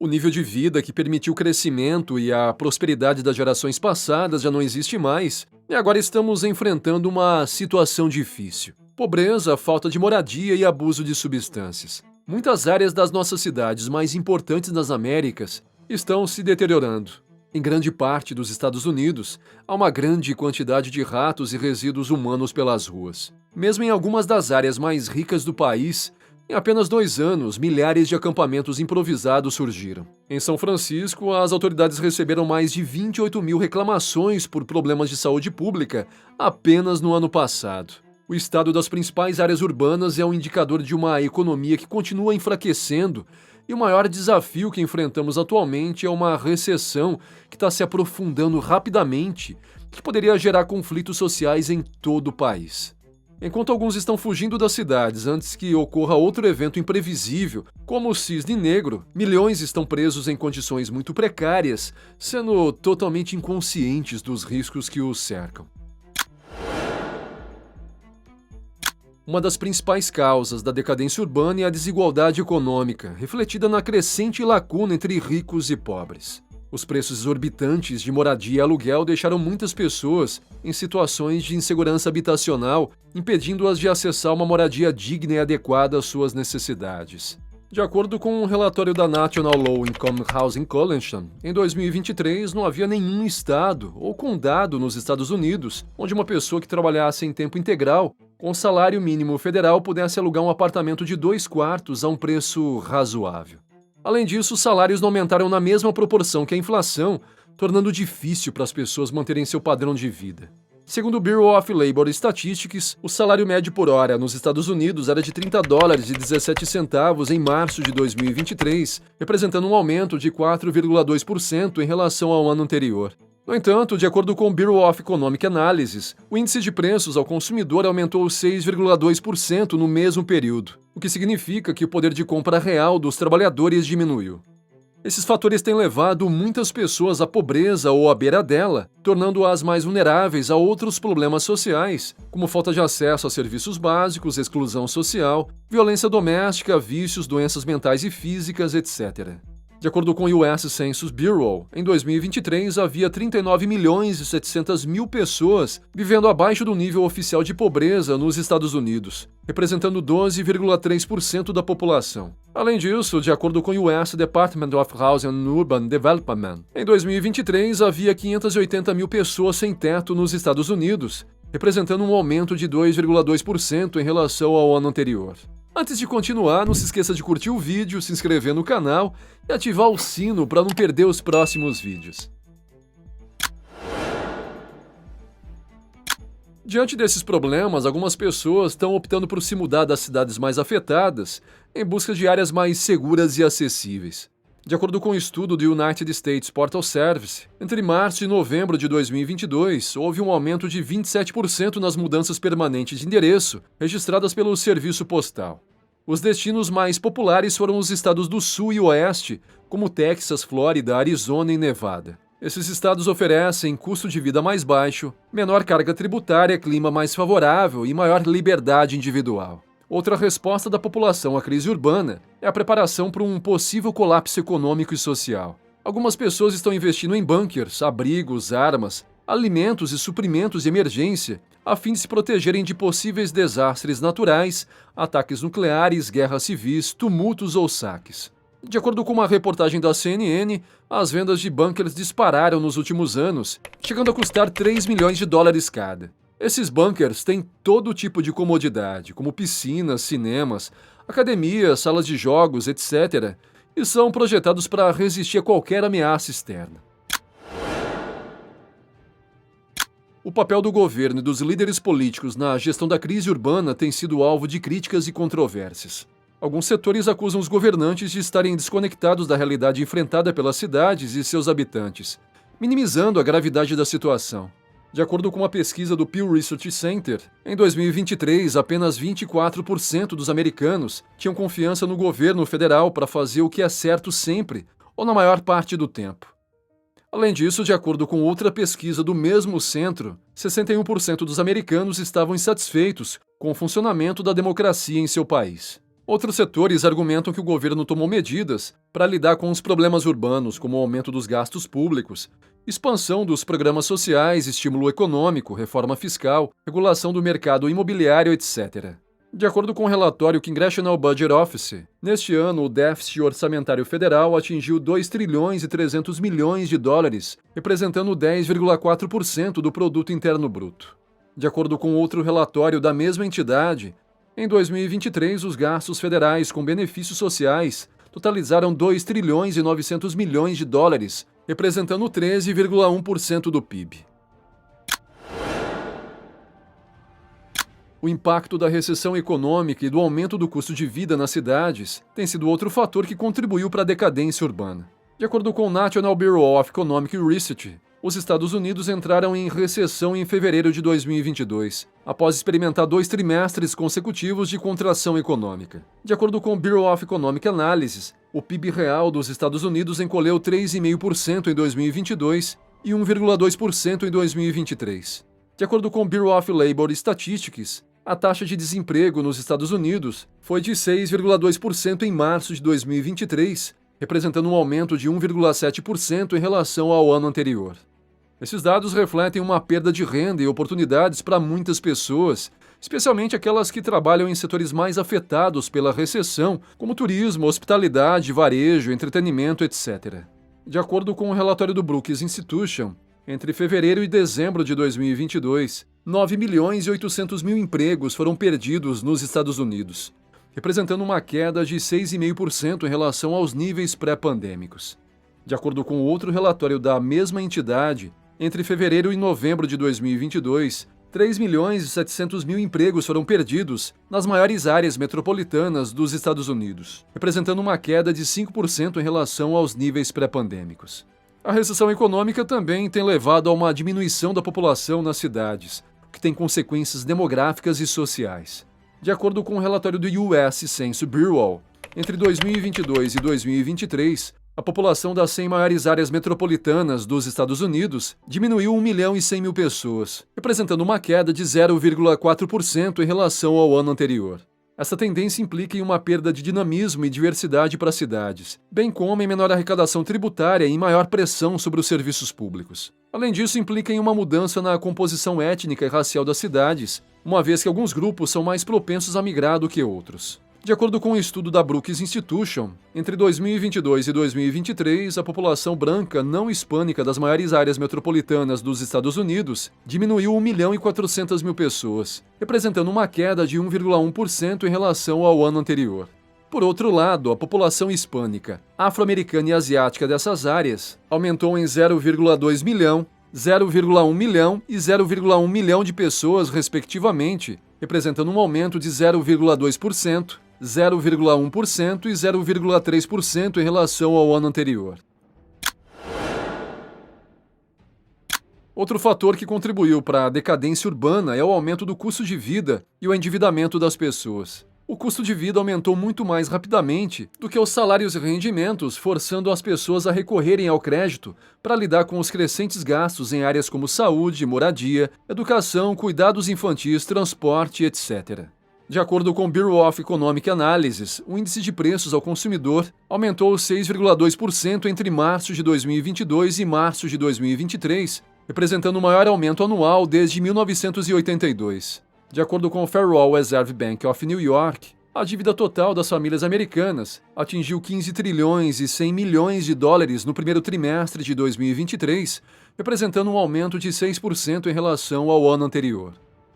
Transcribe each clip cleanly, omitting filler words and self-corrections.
O nível de vida que permitiu o crescimento e a prosperidade das gerações passadas já não existe mais, e agora estamos enfrentando uma situação difícil. Pobreza, falta de moradia e abuso de substâncias. Muitas áreas das nossas cidades mais importantes nas Américas estão se deteriorando. Em grande parte dos Estados Unidos, há uma grande quantidade de ratos e resíduos humanos pelas ruas. Mesmo em algumas das áreas mais ricas do país, em apenas 2 anos, milhares de acampamentos improvisados surgiram. Em São Francisco, as autoridades receberam mais de 28 mil reclamações por problemas de saúde pública apenas no ano passado. O estado das principais áreas urbanas é um indicador de uma economia que continua enfraquecendo, e o maior desafio que enfrentamos atualmente é uma recessão que está se aprofundando rapidamente, que poderia gerar conflitos sociais em todo o país. Enquanto alguns estão fugindo das cidades antes que ocorra outro evento imprevisível, como o cisne negro, milhões estão presos em condições muito precárias, sendo totalmente inconscientes dos riscos que os cercam. Uma das principais causas da decadência urbana é a desigualdade econômica, refletida na crescente lacuna entre ricos e pobres. Os preços exorbitantes de moradia e aluguel deixaram muitas pessoas em situações de insegurança habitacional, impedindo-as de acessar uma moradia digna e adequada às suas necessidades. De acordo com um relatório da National Low Income Housing Coalition, em 2023 não havia nenhum estado ou condado nos Estados Unidos onde uma pessoa que trabalhasse em tempo integral, com salário mínimo federal, pudesse alugar um apartamento de 2 quartos a um preço razoável. Além disso, os salários não aumentaram na mesma proporção que a inflação, tornando difícil para as pessoas manterem seu padrão de vida. Segundo o Bureau of Labor Statistics, o salário médio por hora nos Estados Unidos era de $30,17 em março de 2023, representando um aumento de 4,2% em relação ao ano anterior. No entanto, de acordo com o Bureau of Economic Analysis, o índice de preços ao consumidor aumentou 6,2% no mesmo período, o que significa que o poder de compra real dos trabalhadores diminuiu. Esses fatores têm levado muitas pessoas à pobreza ou à beira dela, tornando-as mais vulneráveis a outros problemas sociais, como falta de acesso a serviços básicos, exclusão social, violência doméstica, vícios, doenças mentais e físicas, etc. De acordo com o US Census Bureau, em 2023 havia 39.700.000 pessoas vivendo abaixo do nível oficial de pobreza nos Estados Unidos, representando 12,3% da população. Além disso, de acordo com o US Department of Housing and Urban Development, em 2023 havia 580.000 pessoas sem teto nos Estados Unidos, representando um aumento de 2,2% em relação ao ano anterior. Antes de continuar, não se esqueça de curtir o vídeo, se inscrever no canal e ativar o sino para não perder os próximos vídeos. Diante desses problemas, algumas pessoas estão optando por se mudar das cidades mais afetadas em busca de áreas mais seguras e acessíveis. De acordo com um estudo do United States Postal Service, entre março e novembro de 2022, houve um aumento de 27% nas mudanças permanentes de endereço registradas pelo Serviço Postal. Os destinos mais populares foram os estados do Sul e Oeste, como Texas, Flórida, Arizona e Nevada. Esses estados oferecem custo de vida mais baixo, menor carga tributária, clima mais favorável e maior liberdade individual. Outra resposta da população à crise urbana é a preparação para um possível colapso econômico e social. Algumas pessoas estão investindo em bunkers, abrigos, armas, alimentos e suprimentos de emergência, a fim de se protegerem de possíveis desastres naturais, ataques nucleares, guerras civis, tumultos ou saques. De acordo com uma reportagem da CNN, as vendas de bunkers dispararam nos últimos anos, chegando a custar $3 milhões cada. Esses bunkers têm todo tipo de comodidade, como piscinas, cinemas, academias, salas de jogos, etc., e são projetados para resistir a qualquer ameaça externa. O papel do governo e dos líderes políticos na gestão da crise urbana tem sido alvo de críticas e controvérsias. Alguns setores acusam os governantes de estarem desconectados da realidade enfrentada pelas cidades e seus habitantes, minimizando a gravidade da situação. De acordo com uma pesquisa do Pew Research Center, em 2023, apenas 24% dos americanos tinham confiança no governo federal para fazer o que é certo sempre ou na maior parte do tempo. Além disso, de acordo com outra pesquisa do mesmo centro, 61% dos americanos estavam insatisfeitos com o funcionamento da democracia em seu país. Outros setores argumentam que o governo tomou medidas para lidar com os problemas urbanos, como o aumento dos gastos públicos, expansão dos programas sociais, estímulo econômico, reforma fiscal, regulação do mercado imobiliário, etc. De acordo com o relatório Congressional Budget Office, neste ano o déficit orçamentário federal atingiu 2 trilhões e 300 milhões de dólares, representando 10,4% do produto interno bruto. De acordo com outro relatório da mesma entidade, em 2023 os gastos federais com benefícios sociais totalizaram 2 trilhões e 900 milhões de dólares, representando 13,1% do PIB. O impacto da recessão econômica e do aumento do custo de vida nas cidades tem sido outro fator que contribuiu para a decadência urbana. De acordo com o National Bureau of Economic Research, os Estados Unidos entraram em recessão em fevereiro de 2022, após experimentar 2 trimestres consecutivos de contração econômica. De acordo com o Bureau of Economic Analysis, o PIB real dos Estados Unidos encolheu 3,5% em 2022 e 1,2% em 2023. De acordo com o Bureau of Labor Statistics, a taxa de desemprego nos Estados Unidos foi de 6,2% em março de 2023, representando um aumento de 1,7% em relação ao ano anterior. Esses dados refletem uma perda de renda e oportunidades para muitas pessoas, especialmente aquelas que trabalham em setores mais afetados pela recessão, como turismo, hospitalidade, varejo, entretenimento, etc. De acordo com o relatório do Brookings Institution, entre fevereiro e dezembro de 2022, 9 milhões e 800 mil empregos foram perdidos nos Estados Unidos, representando uma queda de 6,5% em relação aos níveis pré-pandêmicos. De acordo com outro relatório da mesma entidade, entre fevereiro e novembro de 2022, 3 milhões e 700 mil empregos foram perdidos nas maiores áreas metropolitanas dos Estados Unidos, representando uma queda de 5% em relação aos níveis pré-pandêmicos. A recessão econômica também tem levado a uma diminuição da população nas cidades, o que tem consequências demográficas e sociais. De acordo com o relatório do US Census Bureau, entre 2022 e 2023, a população das 100 maiores áreas metropolitanas dos Estados Unidos diminuiu 1 milhão e 100 mil pessoas, representando uma queda de 0,4% em relação ao ano anterior. Essa tendência implica em uma perda de dinamismo e diversidade para as cidades, bem como em menor arrecadação tributária e maior pressão sobre os serviços públicos. Além disso, implica em uma mudança na composição étnica e racial das cidades, uma vez que alguns grupos são mais propensos a migrar do que outros. De acordo com um estudo da Brookings Institution, entre 2022 e 2023, a população branca não hispânica das maiores áreas metropolitanas dos Estados Unidos diminuiu 1 milhão e 400 mil pessoas, representando uma queda de 1,1% em relação ao ano anterior. Por outro lado, a população hispânica, afro-americana e asiática dessas áreas aumentou em 0,2 milhão, 0,1 milhão e 0,1 milhão de pessoas, respectivamente, representando um aumento de 0,2%, 0,1% e 0,3% em relação ao ano anterior. Outro fator que contribuiu para a decadência urbana é o aumento do custo de vida e o endividamento das pessoas. O custo de vida aumentou muito mais rapidamente do que os salários e rendimentos, forçando as pessoas a recorrerem ao crédito para lidar com os crescentes gastos em áreas como saúde, moradia, educação, cuidados infantis, transporte, etc. De acordo com o Bureau of Economic Analysis, o índice de preços ao consumidor aumentou 6,2% entre março de 2022 e março de 2023, representando o maior aumento anual desde 1982. De acordo com o Federal Reserve Bank of New York, a dívida total das famílias americanas atingiu 15 trilhões e 100 milhões de dólares no primeiro trimestre de 2023, representando um aumento de 6% em relação ao ano anterior.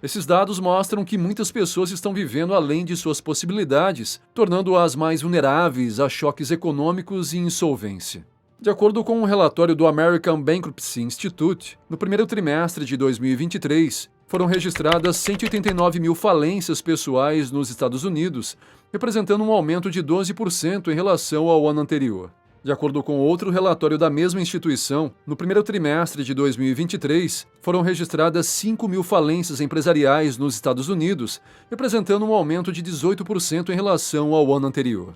Esses dados mostram que muitas pessoas estão vivendo além de suas possibilidades, tornando-as mais vulneráveis a choques econômicos e insolvência. De acordo com um relatório do American Bankruptcy Institute, no primeiro trimestre de 2023, foram registradas 189 mil falências pessoais nos Estados Unidos, representando um aumento de 12% em relação ao ano anterior. De acordo com outro relatório da mesma instituição, no primeiro trimestre de 2023, foram registradas 5 mil falências empresariais nos Estados Unidos, representando um aumento de 18% em relação ao ano anterior.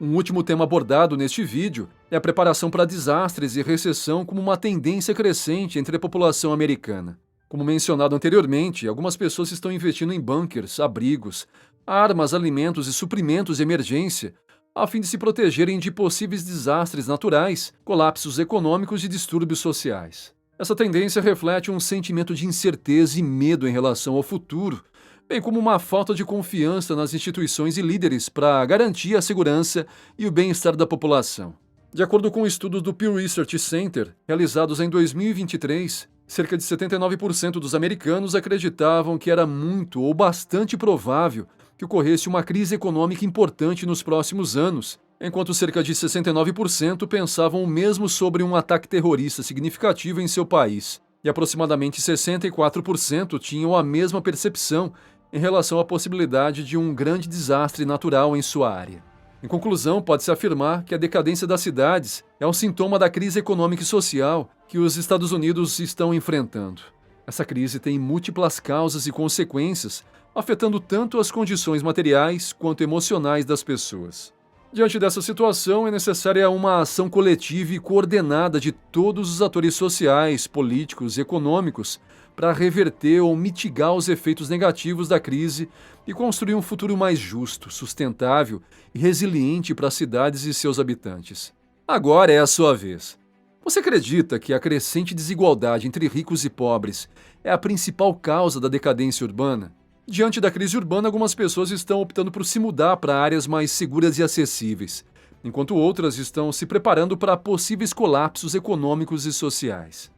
Um último tema abordado neste vídeo é a preparação para desastres e recessão como uma tendência crescente entre a população americana. Como mencionado anteriormente, algumas pessoas estão investindo em bunkers, abrigos, armas, alimentos e suprimentos de emergência, a fim de se protegerem de possíveis desastres naturais, colapsos econômicos e distúrbios sociais. Essa tendência reflete um sentimento de incerteza e medo em relação ao futuro, bem como uma falta de confiança nas instituições e líderes para garantir a segurança e o bem-estar da população. De acordo com estudos do Pew Research Center, realizados em 2023, cerca de 79% dos americanos acreditavam que era muito ou bastante provável que ocorresse uma crise econômica importante nos próximos anos, enquanto cerca de 69% pensavam o mesmo sobre um ataque terrorista significativo em seu país, e aproximadamente 64% tinham a mesma percepção em relação à possibilidade de um grande desastre natural em sua área. Em conclusão, pode-se afirmar que a decadência das cidades é um sintoma da crise econômica e social que os Estados Unidos estão enfrentando. Essa crise tem múltiplas causas e consequências, afetando tanto as condições materiais quanto emocionais das pessoas. Diante dessa situação, é necessária uma ação coletiva e coordenada de todos os atores sociais, políticos e econômicos para reverter ou mitigar os efeitos negativos da crise e construir um futuro mais justo, sustentável e resiliente para as cidades e seus habitantes. Agora é a sua vez. Você acredita que a crescente desigualdade entre ricos e pobres é a principal causa da decadência urbana? Diante da crise urbana, algumas pessoas estão optando por se mudar para áreas mais seguras e acessíveis, enquanto outras estão se preparando para possíveis colapsos econômicos e sociais.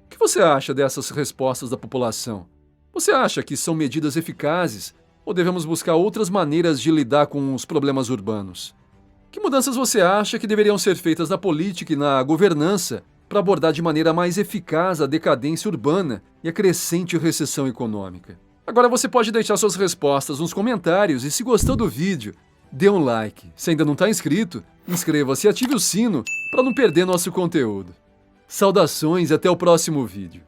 O que você acha dessas respostas da população? Você acha que são medidas eficazes ou devemos buscar outras maneiras de lidar com os problemas urbanos? Que mudanças você acha que deveriam ser feitas na política e na governança para abordar de maneira mais eficaz a decadência urbana e a crescente recessão econômica? Agora você pode deixar suas respostas nos comentários e se gostou do vídeo, dê um like. Se ainda não está inscrito, inscreva-se e ative o sino para não perder nosso conteúdo. Saudações e até o próximo vídeo.